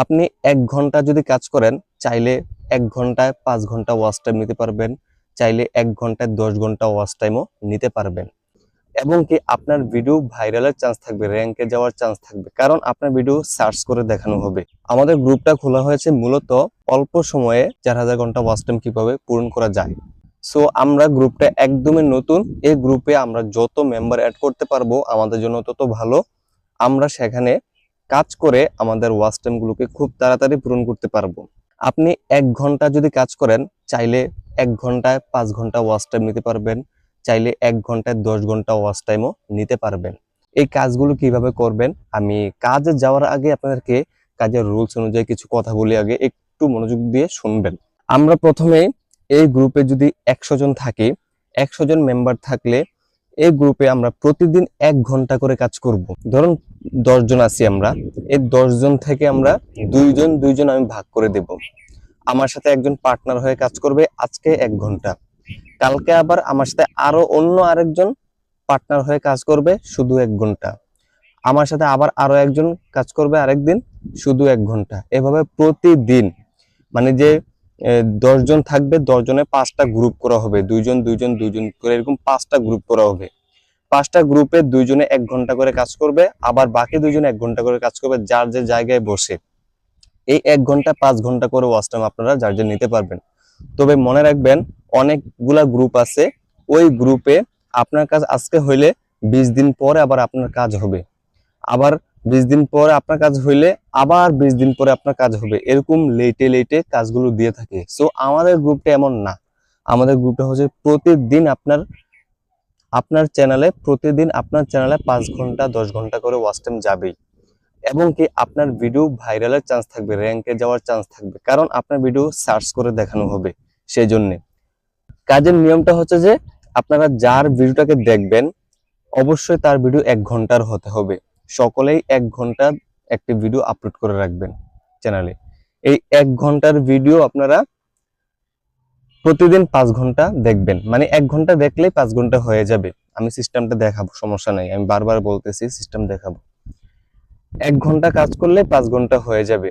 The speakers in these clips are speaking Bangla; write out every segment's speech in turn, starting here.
আপনি ১ ঘন্টা যদি কাজ করেন, চাইলে ১ ঘন্টায় ৫ ঘন্টা ওয়াচ টাইম নিতে পারবেন, চাইলে ১ ঘন্টায় ১০ ঘন্টা ওয়াচ টাইমও নিতে পারবেন। এবং কি আপনার ভিডিও ভাইরালের চান্স থাকবে, র‍্যাঙ্কে যাওয়ার চান্স থাকবে, কারণ আপনার ভিডিও সার্চ করে দেখানো হবে। আমাদের গ্রুপটা খোলা হয়েছে মূলত অল্প সময়ে ৪,০০০ ঘন্টা ওয়াচ টাইম কিভাবে পূরণ করা যায়। সো আমরা গ্রুপটা একদমই নতুন। এই গ্রুপে আমরা যত মেম্বার অ্যাড করতে পারবো আমাদের জন্য তত ভালো। আমরা সেখানে কাজ করে আমাদের ওয়াচ টাইম গুলোকে খুব তাড়াতাড়ি পূরণ করতে পারবো। আপনি ১ ঘন্টা যদি কাজ করেন, চাইলে ১ ঘন্টায় ৫ ঘন্টা ওয়াচ টাইম নিতে পারবেন, চাইলে ১ ঘন্টায় ১০ ঘন্টা ওয়াচ টাইমও নিতে পারবেন। এই কাজগুলো কিভাবে করবেন, আমি কাজে যাওয়ার আগে আপনাদেরকে কাজের রুলস অনুযায়ী কিছু কথা বলি, আগে একটু মনোযোগ দিয়ে শুনবেন। আমরা প্রথমে এই গ্রুপে যদি ১০০ জন থাকি, ১০০ জন মেম্বার থাকলে এই গ্রুপে আমরা প্রতিদিন ১ ঘন্টা করে কাজ করব। ধরুন ১০ জন আছি আমরা, এই ১০ জন থেকে আমরা দুইজন আমি ভাগ করে দেব। আমার সাথে একজন পার্টনার হয়ে কাজ করবে আজকে ১ ঘন্টা, কালকে আবার আমার সাথে আরো অন্য আরেকজন পার্টনার হয়ে কাজ করবে শুধু ১ ঘন্টা, আমার সাথে আবার আরো একজন কাজ করবে আরেকদিন শুধু ১ ঘন্টা। এভাবে প্রতিদিন, মানে যে ১০ জন থাকবে, ১০ জনের ৫টা গ্রুপ করা হবে, দুইজন করে এরকম ৫টা গ্রুপ করা হবে। ৫টা গ্রুপে দুইজনে ১ ঘন্টা করে কাজ করবে, আবার বাকি দুইজনে ১ ঘন্টা করে কাজ করবে যার যে জায়গায় বসে। এই ১ ঘন্টা ৫ ঘন্টা করে ওয়াচ টাইম আপনারা যার যে নিতে পারবেন। তবে মনে রাখবেন, অনেকগুলা গ্রুপ আছে, ওই গ্রুপে আপনার কাজ আজকে হইলে ২০ দিন পরে আবার আপনার কাজ হবে, আবার ২০ দিন পরে আপনার কাজ হইলে আবার ২০ দিন পরে আপনার কাজ হবে, এরকম লেটে কাজগুলো দিয়ে থাকে। সো আমাদের গ্রুপটা এমন না, আমাদের গ্রুপটা হচ্ছে প্রতিদিন আপনার চ্যানেলে ৫ ঘন্টা ১০ ঘন্টা করে ওয়াচ টাইম যাবেই। এবং কি আপনার ভিডিও ভাইরালের চান্স থাকবে, র‍্যাঙ্কে যাওয়ার চান্স থাকবে, কারণ আপনার ভিডিও সার্চ করে দেখানো হবে। সেই জন্য কাজের নিয়মটা হচ্ছে যে আপনারা যার ভিডিওটাকে দেখবেন অবশ্যই তার ভিডিও ১ ঘন্টার হতে হবে। সকলেই ১ ঘন্টা একটি ভিডিও আপলোড করে রাখবেন চ্যানেলে। এই ১ ঘন্টার ভিডিও আপনারা প্রতিদিন ৫ ঘন্টা দেখবেন, মানে ১ ঘন্টা দেখলেই ৫ ঘন্টা হয়ে যাবে। আমি সিস্টেমটা দেখাবো, সমস্যা নাই, আমি বারবার বলতেছি সিস্টেম দেখাবো। ১ ঘন্টা কাজ করলে ৫ ঘন্টা হয়ে যাবে।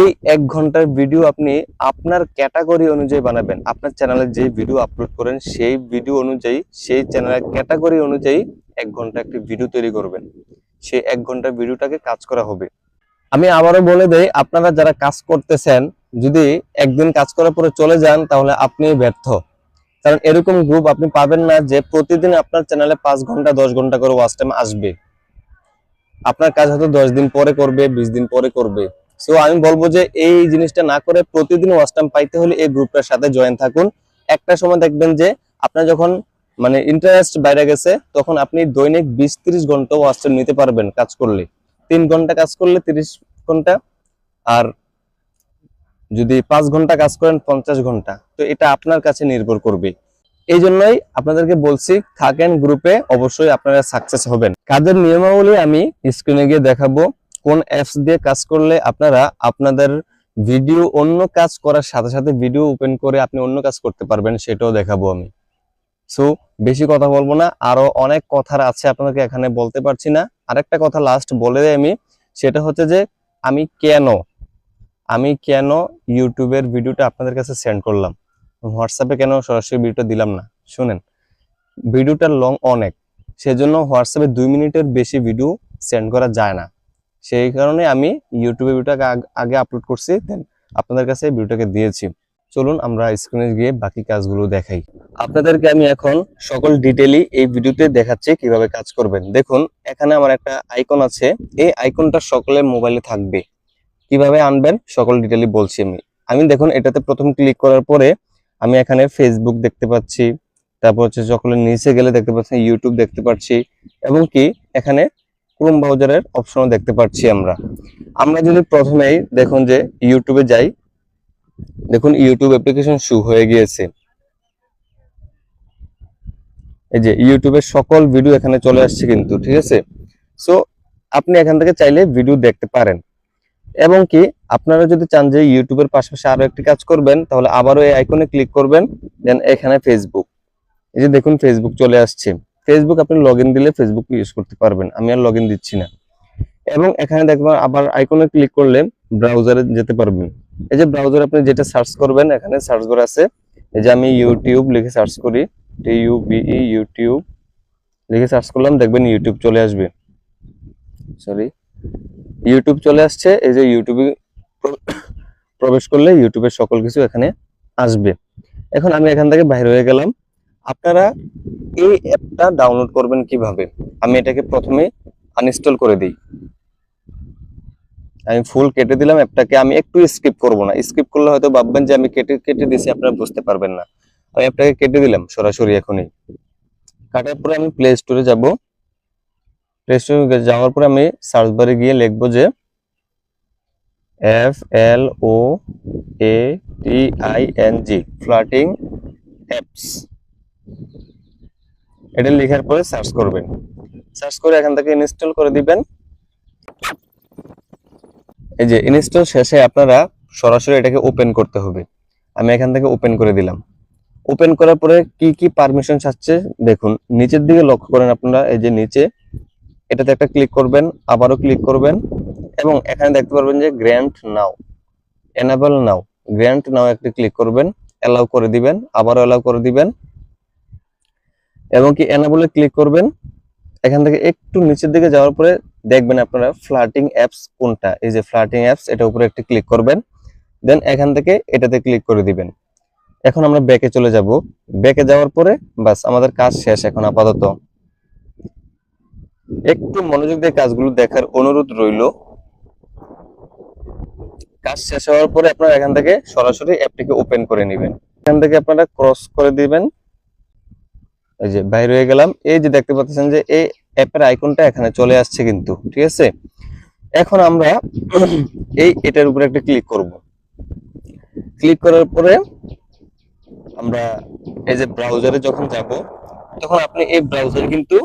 এই ১ ঘন্টার ভিডিও আপনি আপনার ক্যাটাগরি অনুযায়ী বানাবেন। আপনার চ্যানেলে যে ভিডিও আপলোড করেন সেই ভিডিও অনুযায়ী, সেই চ্যানেলের ক্যাটাগরি অনুযায়ী ১ ঘন্টা একটি ভিডিও তৈরি করবেন। সেই ১ ঘন্টার ভিডিওটাকে কাজ করা হবে। আমি আবারও বলে দেই, আপনারা যারা কাজ করতেছেন যদি একদিন কাজ করার পরে চলে যান তাহলে আপনি ব্যর্থ। কারণ এরকম গ্রুপ আপনি পাবেন না যে প্রতিদিন আপনার চ্যানেলে ৫ ঘন্টা ১০ ঘন্টা করে ওয়াচ টাইম আসবে। আপনার কাজ হয়তো ১০ দিন পরে করবে, ২০ দিন পরে করবে। সো আমি বলবো যে এই জিনিসটা না করে প্রতিদিন ওয়াচ টাইম পাইতে হলে এই গ্রুপটার সাথে জয়েন থাকুন। একটা সময় দেখবেন যে আপনার যখন মানে ইন্টারেস্ট বাইরে গেছে, তখন আপনি দৈনিক ২০-৩০ ঘন্টা ওয়াচ টাইম নিতে পারবেন কাজ করলে। ৩ ঘন্টা কাজ করলে ৩০ ঘন্টা, আর যদি ৫ ঘন্টা কাজ করেন ৫০ ঘন্টা। তো এটা আপনার কাছে নির্ভর করবে। এই জন্যই আপনাদেরকে বলছি, থাকেন গ্রুপে, অবশ্যই আপনারা সাকসেস হবেন। কাজের নিয়মাবলী আমি স্ক্রিনে গিয়ে দেখাবো। কোন অ্যাপস দিয়ে কাজ করলে আপনারা আপনাদের ভিডিও অন্য কাজ করার সাথে সাথে ভিডিও ওপেন করে আপনি অন্য কাজ করতে পারবেন, সেটাও দেখাবো আমি। সো বেশি কথা বলবো না, আরো অনেক কথার আছে আপনাদেরকে এখানে বলতে পারছি না। আরেকটা কথা লাস্ট বলে দেই আমি, সেটা হচ্ছে যে আমি কেন ইউটিউবের ভিডিওটা আপনাদের কাছে সেন্ড করলাম, হোয়াটসঅ্যাপে কেন সরাসরি ভিডিওটা দিলাম না। শুনেন, ভিডিওটা লং অনেক, সেজন্য হোয়াটসঅ্যাপে ২ মিনিটের বেশি ভিডিও সেন্ড করা যায় না। সেই কারণে আমি ইউটিউবে ভিডিওটাকে আগে আপলোড করছি, দেন আপনাদের কাছে ভিডিওটাকে দিয়েছি। চলুন আমরা স্ক্রিনে গিয়ে বাকি কাজগুলো দেখাই। আপনাদেরকে আমি এখন সকল ডিটেইলি এই ভিডিওতে দেখাচ্ছি কিভাবে কাজ করবেন। দেখুন, এখানে আমার একটা আইকন আছে, এই আইকনটা সকলের মোবাইলে থাকবে। কিভাবে আনবেন সকল ডিটেইলি বলছি আমি। দেখুন, এটাতে প্রথম ক্লিক করার পরে আমি এখানে ফেসবুক দেখতে পাচ্ছি, তারপর হচ্ছে সকলের নিচে গেলে দেখতে পাচ্ছি ইউটিউব দেখতে পাচ্ছি, এবং কি এখানে ক্রোম ব্রাউজারের অপশনও দেখতে পাচ্ছি। আমরা যদি প্রথমেই দেখুন যে ইউটিউবে যাই, দেখুন ইউটিউব অ্যাপ্লিকেশন শো হয়ে গিয়েছে। এই যে ইউটিউবের সকল ভিডিও এখানে চলে আসছে কিন্তু, ঠিক আছে। সো আপনি এখান থেকে চাইলে ভিডিও দেখতে পারেন। এবং কি আপনারা যদি চান যে ইউটিউবের পাশাপাশি আরো একটি কাজ করবেন, তাহলে আবারও এই আইকনে ক্লিক করবেন, দেন এখানে ফেসবুক, এই যে দেখুন ফেসবুক চলে আসছে। ফেসবুক আপনি লগইন দিলে ফেসবুক ইউজ করতে পারবেন, আমি আর লগইন দিচ্ছি না। এবং এখানে দেখবেন আবার আইকনে ক্লিক করলে ব্রাউজারে যেতে পারবেন। এই যে ব্রাউজারে আপনি যেটা সার্চ করবেন, এখানে সার্চ বার আছে। এই যে আমি ইউটিউব লিখে সার্চ করি, TUBE ইউটিউব লিখে সার্চ করলাম, দেখবেন ইউটিউব চলে আসবে। সরি, ইউটিউব চলে আসছে। এই যে ইউটিউবে প্রবেশ করলে ইউটিউবের সকল কিছু এখানে আসবে। এখন আমি এখান থেকে বাইরে হয়ে গেলাম। আপনারা এই অ্যাপটা ডাউনলোড করবেন কিভাবে? আমি এটাকে প্রথমে আনইনস্টল করে দিই। আমি ফুল কেটে দিলাম অ্যাপটাকে, আমি একটু স্কিপ করব না। স্কিপ করলে হয়তো ভাববেন যে আমি কেটে কেটে দিছি, আপনারা বুঝতে পারবেন না। আমি অ্যাপটাকে কেটে দিলাম সরাসরি এখনই। কাটার পরে আমি প্লে স্টোরে যাব। প্লে স্টোরে যাওয়ার পরে আমি সার্চ বারে গিয়ে লিখবো যে FLOATING ফ্লাটিং অ্যাপস। এটা লেখার পরে সার্চ করবেন। সার্চ করে এখান থেকে ইনস্টল করে দিবেন। এই যে ইনস্টল শেষে আপনারা সরাসরি এটাকে ওপেন করতে হবে। আমি এখান থেকে ওপেন করে দিলাম। ওপেন করার পরে কি কি পারমিশন চাচ্ছে দেখুন, নিচের দিকে লক্ষ্য করেন আপনারা। এই যে নিচে এটাতে একটা ক্লিক করবেন, আবারও ক্লিক করবেন, এবং এখানে দেখতে পারবেন যে গ্র্যান্ট নাও, এনেবল নাও, গ্র্যান্ট নাও একটা ক্লিক করবেন, অ্যালাউ করে দিবেন, আবারও অ্যালাউ করে দিবেন, এবং কি এনেবলে ক্লিক করবেন। এখান থেকে একটু নিচের দিকে যাওয়ার পরে দেখবেন আপনারা ফ্লাটিং অ্যাপস কোনটা, এই যে ফ্লাটিং অ্যাপস, এটা উপরে একটা ক্লিক করবেন, দেন এখান থেকে এটাতে ক্লিক করে দিবেন। এখন আমরা ব্যাকে চলে যাব। ব্যাকে যাওয়ার পরে বাস আমাদের কাজ শেষ। এখন আপাতত একটু মনোযোগ দিয়ে কাজগুলো দেখার অনুরোধ রইল। কাজ শেষ হওয়ার পরে আপনারা এখান থেকে সরাসরি অ্যাপটিকে ওপেন করে নেবেন। এখান থেকে আপনারা ক্রস করে দিবেন। এই যে বাইরে হয়ে গেলাম। এই যে দেখতে পাচ্ছেন যে এই অ্যাপের আইকনটা এখানে চলে আসছে কিন্তু, ঠিক আছে। এখন আমরা এটার উপরে একটা ক্লিক করব। ক্লিক করার পরে আমরা এই যে ব্রাউজারে যখন যাব, তখন আপনি এই ব্রাউজারে কিন্তু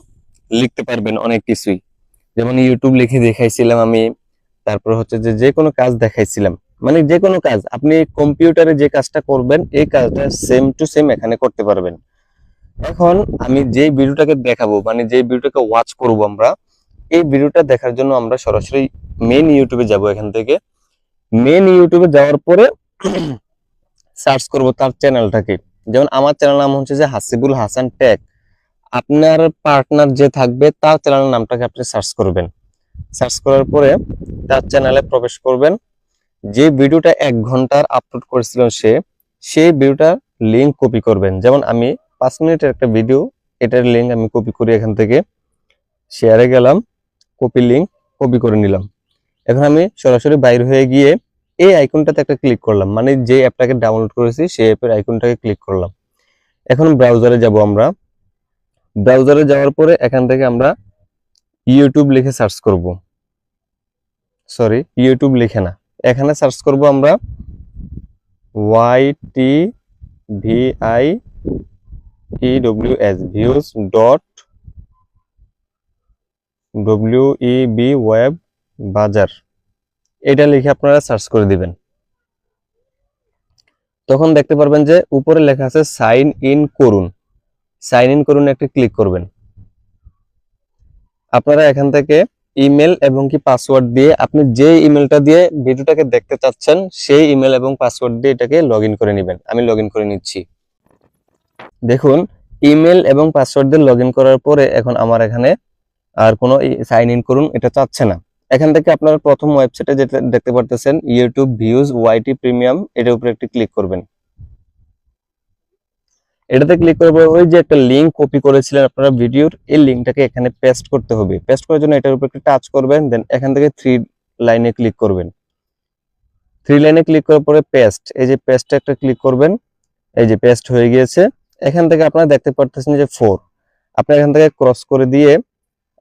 লিখতে পারবেন অনেক কিছুই। যেমন ইউটিউব লিখে দেখাইছিলাম আমি, তারপর হচ্ছে যে যে কোনো কাজ দেখাইছিলাম, মানে যে কোনো কাজ আপনি কম্পিউটারে যে কাজটা করবেন এই কাজটা সেম টু সেম এখানে করতে পারবেন। এখন আমি যে ভিডিওটাকে দেখাবো, মানে যে ভিডিওটাকে ওয়াচ করব আমরা, এই ভিডিওটা দেখার জন্য আমরা সরাসরি মেন ইউটিউবে যাব। এখান থেকে মেন ইউটিউবে যাওয়ার পরে সার্চ করব তার চ্যানেলটাকে। যেমন আমার চ্যানেল নাম হচ্ছে যে হাসিবুল হাসান টেক। আপনার পার্টনার যে থাকবে তার চ্যানেলের নামটাকে আপনি সার্চ করবেন। সার্চ করার পরে তার চ্যানেলে প্রবেশ করবেন। যে ভিডিওটা 1 ঘন্টার আপলোড করেছিল সেই ভিডিওটার লিঙ্ক কপি করবেন। যেমন আমি 5 মিনিটের একটা ভিডিও, এটার লিঙ্ক আমি কপি করি, এখান থেকে শেয়ারে গেলাম, কপি লিঙ্ক কপি করে নিলাম। এখন আমি সরাসরি বাইরে হয়ে গিয়ে এই আইকনটাতে একটা ক্লিক করলাম, মানে যে অ্যাপটাকে ডাউনলোড করেছি সেই অ্যাপের আইকনটাকে ক্লিক করলাম। এখন ব্রাউজারে যাব আমরা। ব্রাউজারে যাওয়ার পরে এখান থেকে আমরা ইউটিউব লিখে সার্চ করব। সরি, ইউটিউব লিখে না, এখানে সার্চ করব আমরা YTVIEWS views dot WEB web বাজার, এটা লিখে আপনারা সার্চ করে দিবেন। তখন দেখতে পারবেন যে উপরে লেখা আছে সাইন ইন করুন। সাইন ইন করুন একটা ক্লিক করবেন। আপনারা এখান থেকে ইমেল এবং কি পাসওয়ার্ড দিয়ে, আপনি যে ইমেলটা দিয়ে ভিডিওটাকে দেখতে চাচ্ছেন সেই ইমেল এবং পাসওয়ার্ড দিয়ে এটাকে লগইন করে নেবেন। আমি লগইন করে নিচ্ছি। দেখুন ইমেল এবং পাসওয়ার্ড দিয়ে লগইন করার পরে এখন আমার এখানে আর কোনো সাইন ইন করুন এটা চাচ্ছে না। এখান থেকে আপনারা প্রথম ওয়েবসাইটে যেটা দেখতে পারতেছেন ইউটিউব ভিউজ ওয়াইটি প্রিমিয়াম, এটার উপরে একটি ক্লিক করবেন। এটাতে ক্লিক করবো, ওই যে একটা লিঙ্ক কপি করেছিলেন আপনারা ভিডিওর, এই লিঙ্কটাকে এখানে পেস্ট করতে হবে। পেস্ট করার জন্য এটার উপর একটু টাচ করবেন, দেন এখান থেকে 3 লাইনে ক্লিক করবেন। 3 লাইনে ক্লিক করার পরে পেস্ট, এই যে পেস্টে একটা ক্লিক করবেন। এই যে পেস্ট হয়ে গিয়েছে। এখান থেকে আপনারা দেখতে পারতেছেন যে 4, আপনি এখান থেকে ক্রস করে দিয়ে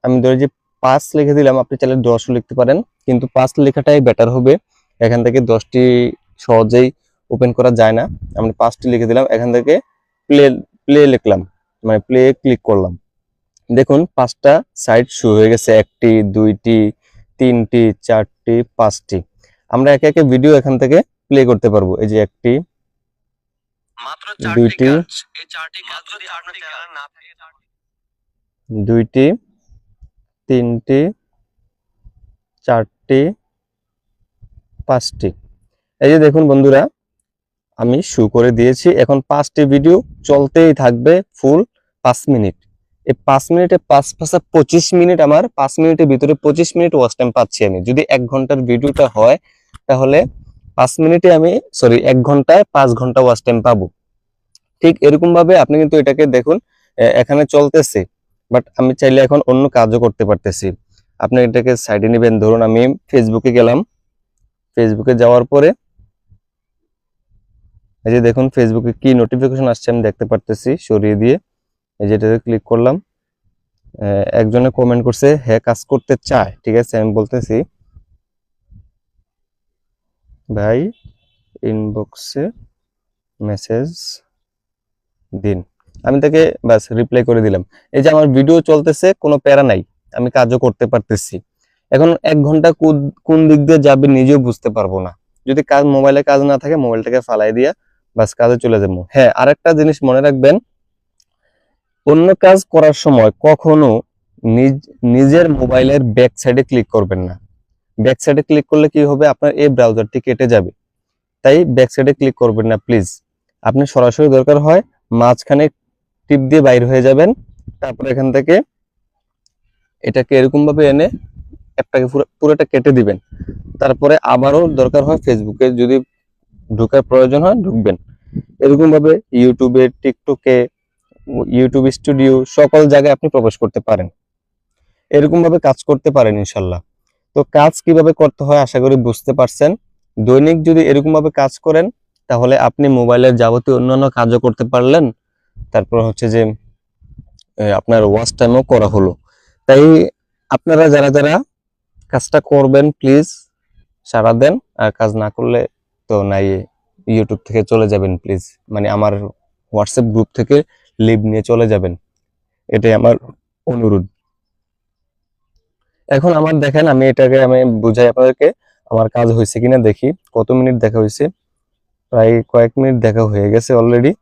আমি ধরি যে 5 লিখে দিলাম, আপনি চাইলে 10 লিখতে পারেন, কিন্তু 5 লেখাটাই বেটার হবে। এখান থেকে 10টি সহজেই ওপেন করা যায় না, আমরা 5টি লিখে দিলাম। এখান থেকে প্লে প্লে লিখলাম, মানে প্লে ক্লিক করলাম। দেখুন 5টা সাইট শুরু হয়ে গেছে, 1টি 2টি 3টি 4টি 5টি। আমরা একে একে ভিডিও এখান থেকে প্লে করতে পারবো। এই যে 1টি, 2টি, 2টি, 3টি, 4টি, 5টি। এই যে দেখুন বন্ধুরা, আমি শু করে দিয়েছি। এখন 5টি ভিডিও চলতেই থাকবে ফুল 5 মিনিট। এই 5 মিনিটে 25 মিনিট, আমার 5 মিনিটের ভিতরে 25 মিনিট ওয়াচ টাইম পাচ্ছি আমি। যদি 1 ঘন্টার ভিডিওটা হয় তাহলে 5 মিনিটে আমি 1 ঘন্টায় 5 ঘন্টা ওয়াচ টাইম পাবো। ঠিক এরকম ভাবে আপনি কিন্তু এটাকে দেখুন, এখানে চলতেছে, বাট আমি চাইলে এখন অন্য কাজও করতে পারতেছি। আপনি এটাকে সাইডে নেবেন। ধরুন আমি ফেসবুকে গেলাম, ফেসবুকে যাওয়ার পরে এই যে দেখুন ফেসবুকে কি নোটিফিকেশন আসছে আমি দেখতে পারতেছি সরিয়ে দিয়ে। এই যে এটাতে ক্লিক করলাম, একজনে কমেন্ট করছে হ্যাঁ কাজ করতে চায়। ঠিক আছে, আমি বলতেছি ভাই ইনবক্সে মেসেজ দিন। আমি তাকে বাস রিপ্লাই করে দিলাম। এই যে আমার ভিডিও চলতেছে, কোনো প্যারা নাই, আমি কাজও করতে পারতেছি। এখন 1 ঘন্টা কোন দিক দিয়ে যাবে নিজেও বুঝতে পারবো না। যদি মোবাইলে কাজ না থাকে, মোবাইলটাকে ফালাই দিয়া বাস কাজে চলে যাবো। হ্যাঁ, আরেকটা জিনিস মনে রাখবেন, অন্য কাজ করার সময় কখনো নিজের মোবাইলের ব্যাক সাইডে ক্লিক করবেন না। ব্যাক সাইডে ক্লিক করলে কি হবে, আপনার এই ব্রাউজারটি কেটে যাবে। তাই ব্যাক সাইডে ক্লিক করবেন না প্লিজ। আপনি সরাসরি দরকার হয় মাঝখানে টিপ দিয়ে বাইর হয়ে যাবেন, তারপর এখান থেকে এটাকে এরকম ভাবে এনে অ্যাপটাকে পুরোটা কেটে দিবেন। তারপরে আবারও দরকার হয় ফেসবুকে যদি ঢোকার প্রয়োজন হয় ঢুকবেন। এরকম ভাবে ইউটিউবে, টিকটকে, ইউটিউব স্টুডিও সকল জায়গায় আপনি প্রবেশ করতে পারেন। এরকম ভাবে কাজ করতে পারেন ইনশাল্লাহ। তো কাজ কিভাবে করতে হয় আশা করি বুঝতে পারছেন। দৈনিক যদি এরকম ভাবে কাজ করেন তাহলে আপনি মোবাইলের যাবতীয় অন্যান্য কাজও করতে পারলেন, তারপর হচ্ছে যে আপনার ওয়াচ টাইমও করা হলো। তাই আপনারা যারা যারা কাজটা করবেন প্লিজ সাড়া দেন, আর কাজ না করলে তো নাই, ইউটিউব থেকে চলে যাবেন প্লিজ। মানে আমার হোয়াটসঅ্যাপ গ্রুপ থেকে লিভ নিয়ে চলে যাবেন, এটাই আমার অনুরোধ। এখন আমার দেখেন, আমি বুঝাই আপনাদেরকে আমার কাজ হয়েছে কিনা। দেখি কত মিনিট দেখা হয়েছে, প্রায় কয়েক মিনিট দেখা হয়ে গেছে অলরেডি।